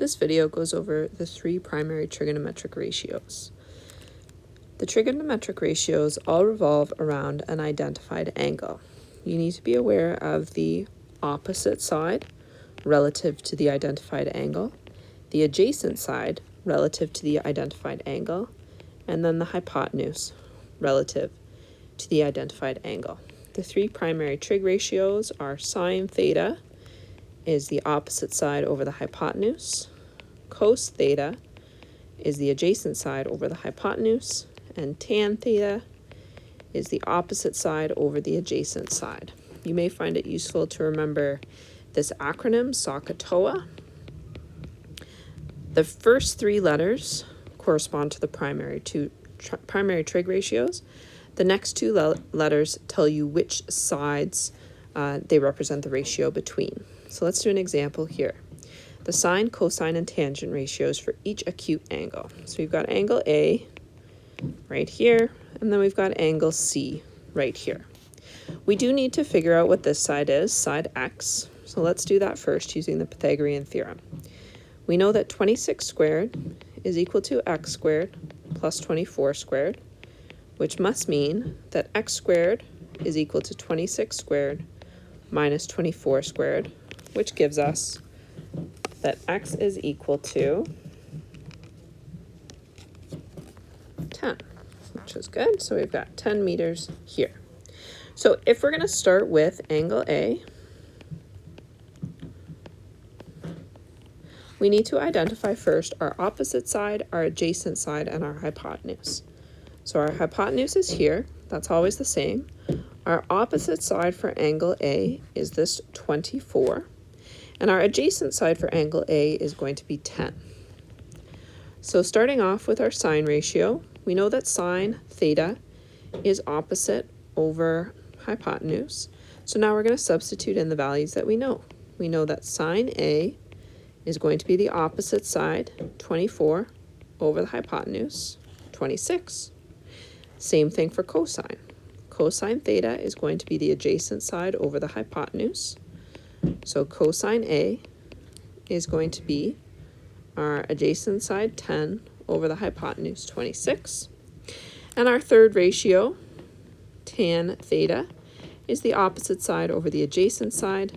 This video goes over the three primary trigonometric ratios. The trigonometric ratios all revolve around an identified angle. You need to be aware of the opposite side relative to the identified angle, the adjacent side relative to the identified angle, and then the hypotenuse relative to the identified angle. The three primary trig ratios are sine theta is the opposite side over the hypotenuse, cos theta is the adjacent side over the hypotenuse, and tan theta is the opposite side over the adjacent side. You may find it useful to remember this acronym, SOHCAHTOA. The first three letters correspond to the primary trig ratios. The next two letters tell you which sides they represent the ratio between. So let's do an example here. The sine, cosine, and tangent ratios for each acute angle. So we've got angle A right here, and then we've got angle C right here. We do need to figure out what this side is, side x. So let's do that first using the Pythagorean theorem. We know that 26 squared is equal to x squared plus 24 squared, which must mean that x squared is equal to 26 squared minus 24 squared, which gives us that x is equal to 10, which is good. So we've got 10 meters here. So if we're going to start with angle A, we need to identify first our opposite side, our adjacent side, and our hypotenuse. So our hypotenuse is here. That's always the same. Our opposite side for angle A is this 24. And our adjacent side for angle A is going to be 10. So starting off with our sine ratio, we know that sine theta is opposite over hypotenuse. So now we're going to substitute in the values that we know. We know that sine A is going to be the opposite side, 24, over the hypotenuse, 26. Same thing for cosine. Cosine theta is going to be the adjacent side over the hypotenuse. So cosine A is going to be our adjacent side, 10, over the hypotenuse, 26. And our third ratio, tan theta, is the opposite side over the adjacent side.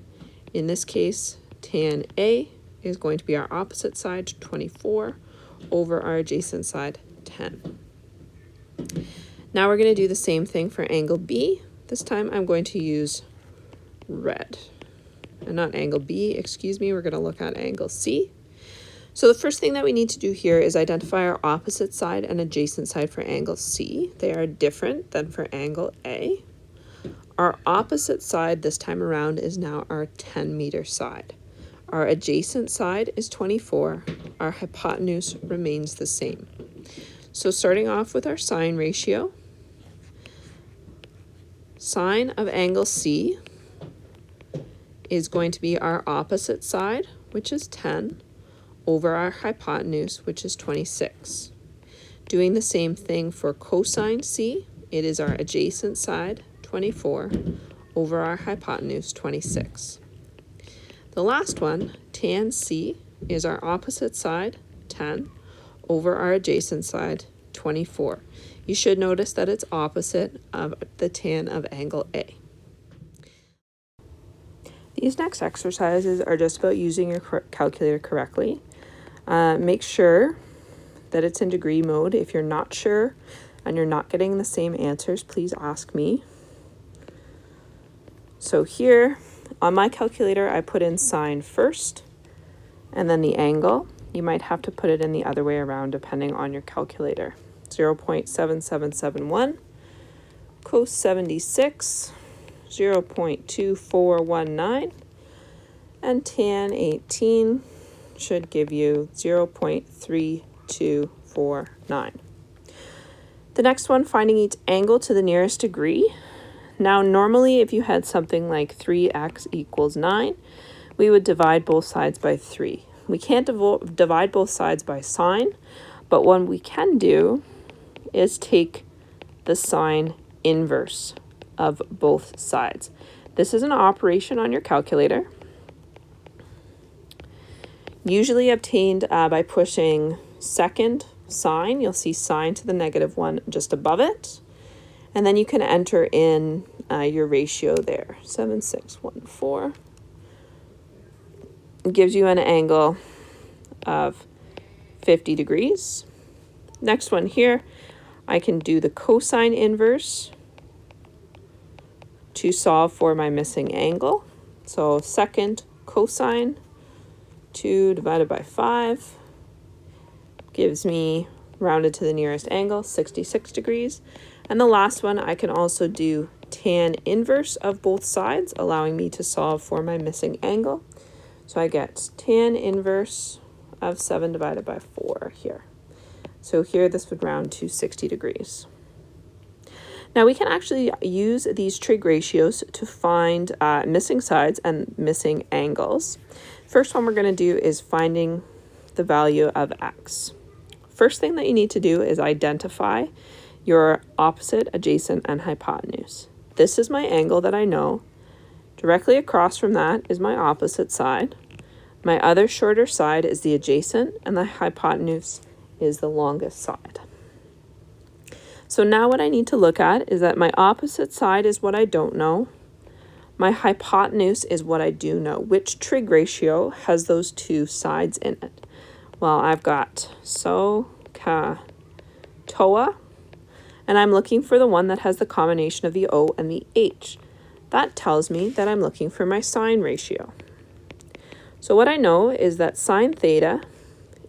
In this case, tan A is going to be our opposite side, 24, over our adjacent side, 10. Now we're going to do the same thing for angle B. This time I'm going to use red. And not angle B, excuse me, we're going to look at angle C. So the first thing that we need to do here is identify our opposite side and adjacent side for angle C. They are different than for angle A. Our opposite side this time around is now our 10-meter side. Our adjacent side is 24. Our hypotenuse remains the same. So starting off with our sine ratio, sine of angle C is going to be our opposite side, which is 10, over our hypotenuse, which is 26. Doing the same thing for cosine C, it is our adjacent side, 24, over our hypotenuse, 26. The last one, tan C, is our opposite side, 10, over our adjacent side, 24. You should notice that it's opposite of the tan of angle A. These next exercises are just about using your calculator correctly. Make sure that it's in degree mode. If you're not sure and you're not getting the same answers, please ask me. So here on my calculator, I put in sine first and then the angle. You might have to put it in the other way around depending on your calculator. 0.7771, cos 76, 0.2419, and tan 18 should give you 0.3249. The next one, finding each angle to the nearest degree. Now normally if you had something like 3x equals 9, we would divide both sides by 3. We can't divide both sides by sine, but what we can do is take the sine inverse of both sides. This is an operation on your calculator. Usually obtained by pushing second sine. You'll see sine to the -1 just above it. And then you can enter in your ratio there, 7,614. It gives you an angle of 50 degrees. Next one here, I can do the cosine inverse to solve for my missing angle. So second cosine 2 divided by 5 gives me, rounded to the nearest angle, 66 degrees. And the last one, I can also do tan inverse of both sides, allowing me to solve for my missing angle. So I get tan inverse of 7 divided by 4 here. So here this would round to 60 degrees. Now we can actually use these trig ratios to find missing sides and missing angles. First one we're going to do is finding the value of x. First thing that you need to do is identify your opposite, adjacent, and hypotenuse. This is my angle that I know. Directly across from that is my opposite side. My other shorter side is the adjacent, and the hypotenuse is the longest side. So now what I need to look at is that my opposite side is what I don't know. My hypotenuse is what I do know. Which trig ratio has those two sides in it? Well, I've got SOHCAHTOA, and I'm looking for the one that has the combination of the O and the H. That tells me that I'm looking for my sine ratio. So what I know is that sine theta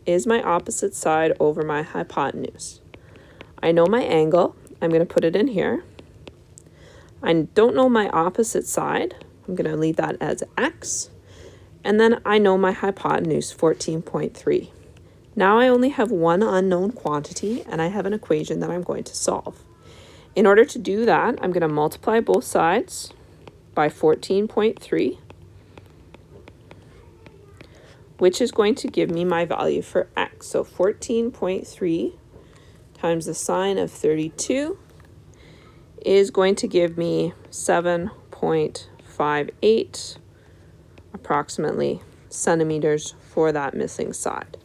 is my opposite side over my hypotenuse. I know my angle. I'm going to put it in here. I don't know my opposite side. I'm going to leave that as x. And then I know my hypotenuse, 14.3. Now I only have one unknown quantity, and I have an equation that I'm going to solve. In order to do that, I'm going to multiply both sides by 14.3, which is going to give me my value for x. So 14.3 times the sine of 32 is going to give me 7.58 approximately centimeters for that missing side.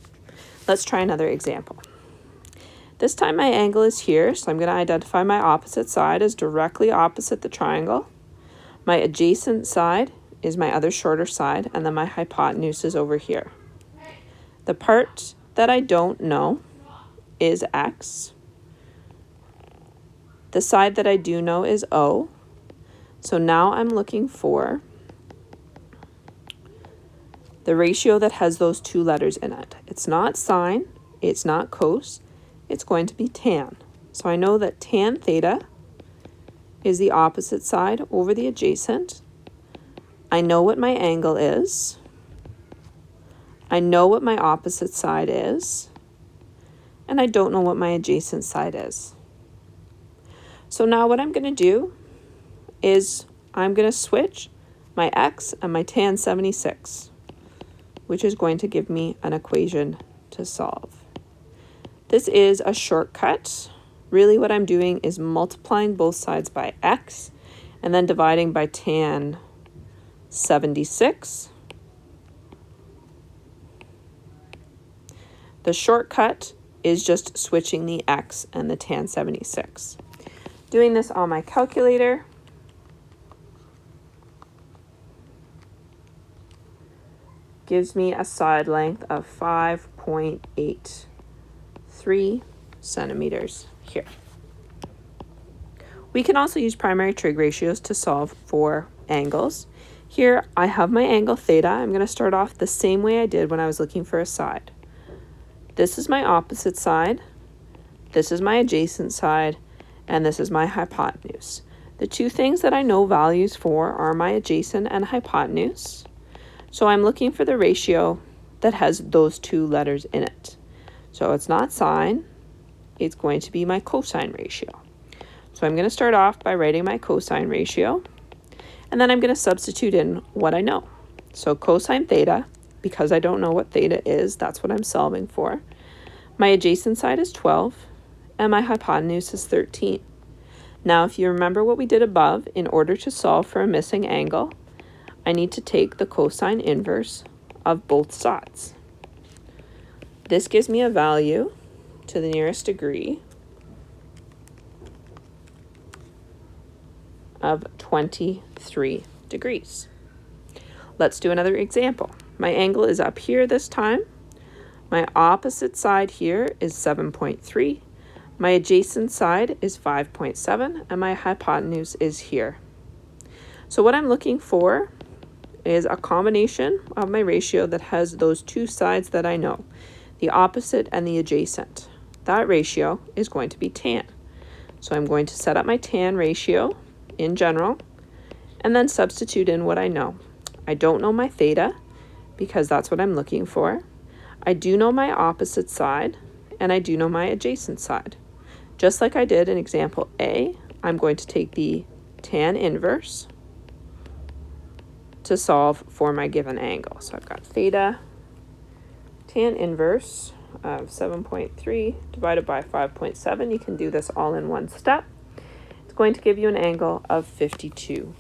Let's try another example. This time my angle is here, so I'm going to identify my opposite side as directly opposite the triangle. My adjacent side is my other shorter side, and then my hypotenuse is over here. The part that I don't know is x. The side that I do know is O. So now I'm looking for the ratio that has those two letters in it. It's not sine, it's not cos, it's going to be tan. So I know that tan theta is the opposite side over the adjacent. I know what my angle is. I know what my opposite side is. And I don't know what my adjacent side is. So now what I'm going to do is I'm going to switch my x and my tan 76, which is going to give me an equation to solve. This is a shortcut. Really what I'm doing is multiplying both sides by x and then dividing by tan 76. The shortcut is just switching the x and the tan 76. Doing this on my calculator, gives me a side length of 5.83 centimeters here. We can also use primary trig ratios to solve for angles. Here I have my angle theta. I'm going to start off the same way I did when I was looking for a side. This is my opposite side, this is my adjacent side, and this is my hypotenuse. The two things that I know values for are my adjacent and hypotenuse. So I'm looking for the ratio that has those two letters in it. So it's not sine, it's going to be my cosine ratio. So I'm going to start off by writing my cosine ratio, and then I'm going to substitute in what I know. So cosine theta, because I don't know what theta is, that's what I'm solving for. My adjacent side is 12, and my hypotenuse is 13. Now, if you remember what we did above, in order to solve for a missing angle, I need to take the cosine inverse of both sides. This gives me a value to the nearest degree of 23 degrees. Let's do another example. My angle is up here this time. My opposite side here is 7.3. My adjacent side is 5.7, and my hypotenuse is here. So what I'm looking for is a combination of my ratio that has those two sides that I know, the opposite and the adjacent. That ratio is going to be tan. So I'm going to set up my tan ratio in general and then substitute in what I know. I don't know my theta because that's what I'm looking for. I do know my opposite side and I do know my adjacent side. Just like I did in example A, I'm going to take the tan inverse to solve for my given angle. So I've got theta tan inverse of 7.3 divided by 5.7. You can do this all in one step. It's going to give you an angle of 52